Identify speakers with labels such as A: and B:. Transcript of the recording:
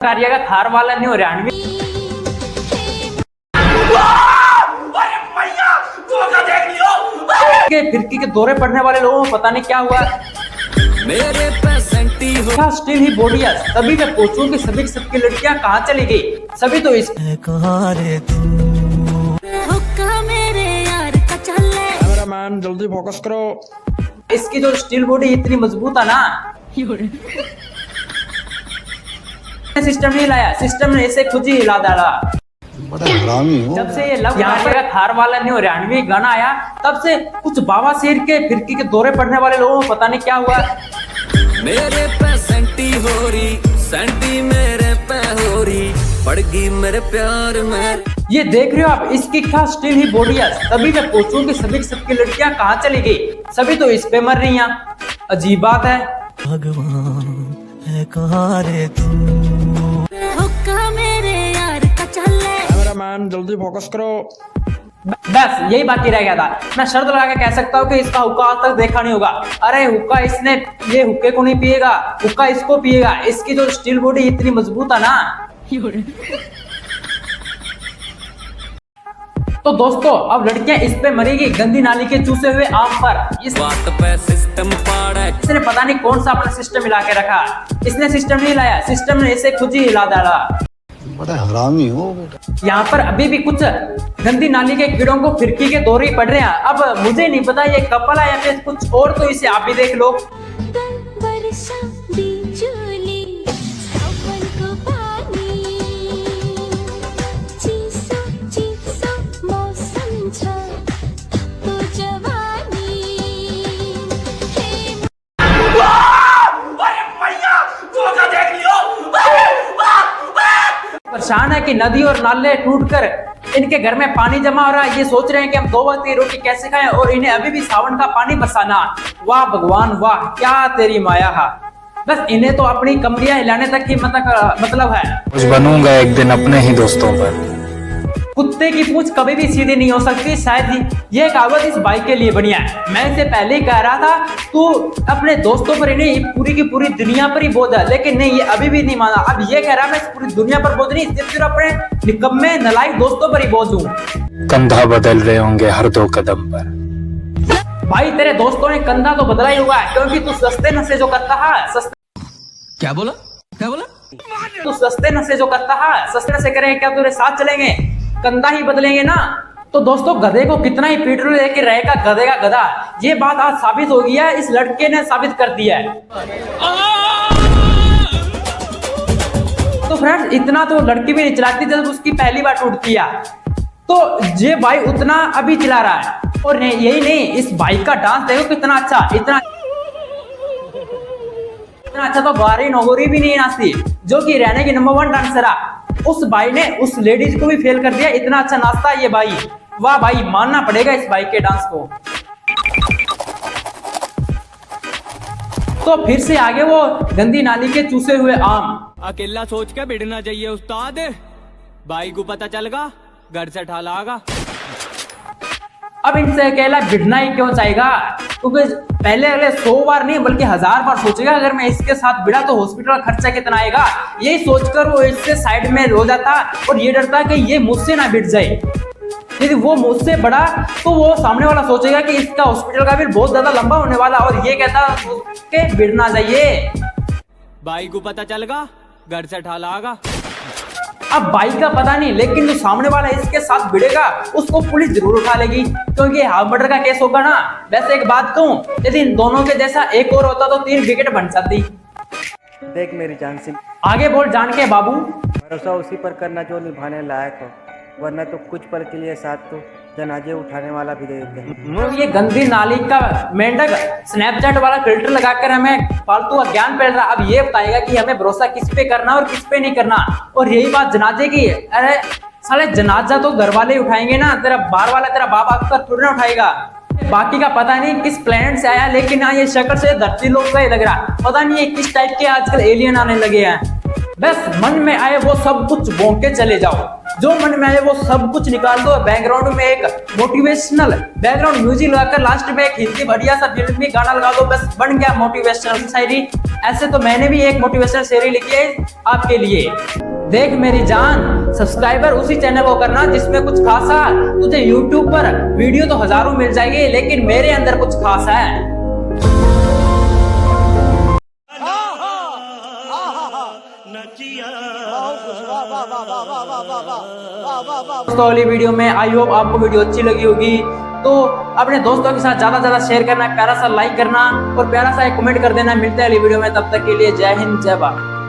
A: कार्य का थार वाला नहीं हो रहा के फिरकी के दौरे पड़ने वाले लोगों को पता नहीं क्या हुआ।
B: मेरे पेसेंटी हो
A: स्टिल ही बॉडी है, तभी मैं पूछूं कि सभी सबकी लड़कियां कहाँ चली गई। सभी तो इस
C: मेरे यार का चले
D: कैमरामैन जल्दी फोकस करो।
A: इसकी जो स्टील बॉडी इतनी मजबूत है ना, सिस्टम नहीं लाया, सिस्टम ने इसे खुद ही हिला डाला।
E: बड़ा हरामी हो।
A: जब से ये लव यहाँ पर थार वाला नहीं हो रहा गाना आया, तब से कुछ बाबा शेर के फिरकी के दौरे पड़ने वाले लोगों को पता नहीं क्या हुआ।
B: मेरे पेसेंटी हो रही सेंटी मेरे पे हो रही पड़गी मेरे प्यार में।
A: ये देख रहे हो आप, इसकी क्या स्टिल ही बॉडी है, तभी मैं पूछूं कि सभी सबकी लड़कियां कहाँ चली गई। सभी तो इस पे मर रही हैं। अजीब बात है।
F: भगवान है कहाँ रे तू।
C: मेरे यार का चले
D: कैमरामैन जल्दी फोकस करो।
A: बस यही बाकी रह गया था। मैं शर्त लगा के कह सकता हूँ कि इसका हुक्का आज तक देखा नहीं होगा। अरे हुक्का इसने, ये हुक्के को नहीं पिएगा, हुक्का इसको पिएगा। इसकी जो स्टील बॉडी इतनी मजबूत है ना। तो दोस्तों, अब लड़कियां इस पे मरेगी गंदी नाली के चूसे हुए आम पर। इस
B: बात पे सिस्टम पाड़ा
A: इसने पता नहीं कौन सा अपना सिस्टम हिला के रखा। इसने सिस्टम नहीं लाया, सिस्टम ने इसे खुद ही हिला डाला।
E: बड़ा हरामी हो बेटा।
A: यहाँ पर अभी भी कुछ गंदी नाली के कीड़ों को फिरकी के दौरे ही पड़ रहे हैं। अब मुझे नहीं पता ये कपल है या फिर कुछ और, तो इसे आप भी देख लो। परेशान है कि नदी और नाले टूटकर इनके घर में पानी जमा हो रहा है। ये सोच रहे हैं कि हम 2 वक्त की रोटी कैसे खाएं, और इन्हें अभी भी सावन का पानी बरसाना। वाह भगवान वाह, क्या तेरी माया है। बस इन्हें तो अपनी कमरियां हिलाने तक ही मतलब है।
G: कुछ बनूंगा एक दिन अपने ही दोस्तों पर।
A: कुत्ते की पूंछ कभी भी सीधी नहीं हो सकती। शायद ये कहावत इस भाई के लिए बनी है। मैं इसे पहले ही कह रहा था तू अपने दोस्तों पर ही नहीं, पूरी की पूरी दुनिया पर ही बोझ है, लेकिन नहीं, ये अभी भी नहीं माना। अब ये कह रहा मैं पूरी दुनिया पर बोझ नहीं, सिर्फ अपने निकम्मे नलायक दोस्तों पर ही बोझ हूँ।
G: कंधा बदल रहे होंगे हर 2 कदम पर।
A: भाई तेरे दोस्तों ने कंधा तो बदला ही होगा, क्योंकि तू सस्ते नशे जो करता है।
B: क्या बोला
A: तू सस्ते नशे जो करता है, सस्ते नशे करेंगे क्या तेरे साथ चलेंगे, कंधा ही बदलेंगे ना। तो दोस्तों, गधे को कितना ही पीट लो, लेके रहेगा गधे का गधा। ये बात आज साबित हो गई है, इस लड़के ने साबित कर दिया है। तो फ्रेंड्स, इतना तो लड़की भी नहीं चलाती जब उसकी पहली बार टूटती है। तो ये भाई उतना अभी चला रहा है। और यही नहीं, इस भाई का डांस देखो कितना अच्छा, इतना अच्छा तो बारी नौगोरी भी नहीं नाचती, जो कि रहने की नंबर 1 डांसर है। उस भाई ने उस लेडीज को भी फेल कर दिया। इतना अच्छा नाचता है ये भाई। वाह भाई, मानना पड़ेगा इस भाई के डांस को। तो फिर से आगे वो गंदी नाली के चूसे हुए आम।
B: अकेला सोच के बिड़ना चाहिए उस्ताद, भाई को पता चलेगा घर से ठालागा।
A: अब इनसे अकेला भिड़ना ही क्यों चाहेगा, क्योंकि पहले अगले 100 बार नहीं बल्कि 1000 बार सोचेगा अगर मैं इसके साथ भिड़ा तो हॉस्पिटल का खर्चा कितना आएगा। यही सोचकर वो इससे साइड में रो जाता और ये डरता कि ये मुझसे ना भिड़ जाए। यदि वो मुझसे बड़ा तो वो सामने वाला सोचेगा कि इसका हॉस्पिटल का बिल बहुत ज्यादा लंबा होने वाला, और ये कहता उसके भिड़ना चाहिए।
B: भाई को पता चलेगा घर से ठालागा।
A: अब भाई का पता नहीं, लेकिन जो सामने वाला इसके साथ भिड़ेगा उसको पुलिस जरूर उठा लेगी, क्योंकि हाफ मर्डर का केस होगा ना। वैसे एक बात कहूं, यदि इन दोनों के जैसा एक और होता तो 3 विकेट बन जाती।
H: देख मेरी जान सिंह,
A: आगे बोल जान के बाबू।
H: भरोसा उसी पर करना जो निभाने लायक हो, वरना तो कुछ पल के लिए साथ तो जनाजे उठाने वाला भी दे देते हैं।
A: ये गंदी नाली का मेंढक स्नैपचैट वाला फिल्टर लगाकर हमें फालतू अज्ञान फैल रहा। अब ये बताएगा कि हमें भरोसा किस पे करना और किस पे नहीं करना। और यही बात जनाजे की। अरे साले, जनाजा तो घर वाले उठाएंगे ना, तेरा बाहर वाला तेरा बाप आकर थोड़ी ना उठाएगा। बाकी का पता नहीं किस प्लेनेट से आया, लेकिन हाँ ये शक्ल से धरती लोग का ही लग रहा। पता नहीं ये किस टाइप के आजकल एलियन आने लगे हैं। बस मन में आए वो सब कुछ भोंक के चले जाओ। जो मन में आए वो सब कुछ निकाल दो। बैकग्राउंड में एक मोटिवेशनल बैकग्राउंड म्यूजिक लगाकर लास्ट में एक हिंदी बढ़िया सा फिल्मी गाना लगा दो, बस बन गया मोटिवेशनल शायरी। ऐसे तो मैंने भी एक मोटिवेशनल शायरी लिखी है आपके लिए। देख मेरी जान, सब्सक्राइबर उसी चैनल को करना जिसमें कुछ खासा। तुझे YouTube पर वीडियो तो हजारों मिल जाएगी, लेकिन मेरे अंदर कुछ खास है। दोस्तों वाली वीडियो में आई होप आपको वीडियो अच्छी लगी होगी, तो अपने दोस्तों के साथ ज्यादा शेयर करना, प्यारा सा लाइक करना और प्यारा सा एक कमेंट कर देना। मिलते हैं अगली वीडियो में, तब तक के लिए जय हिंद जय भारत।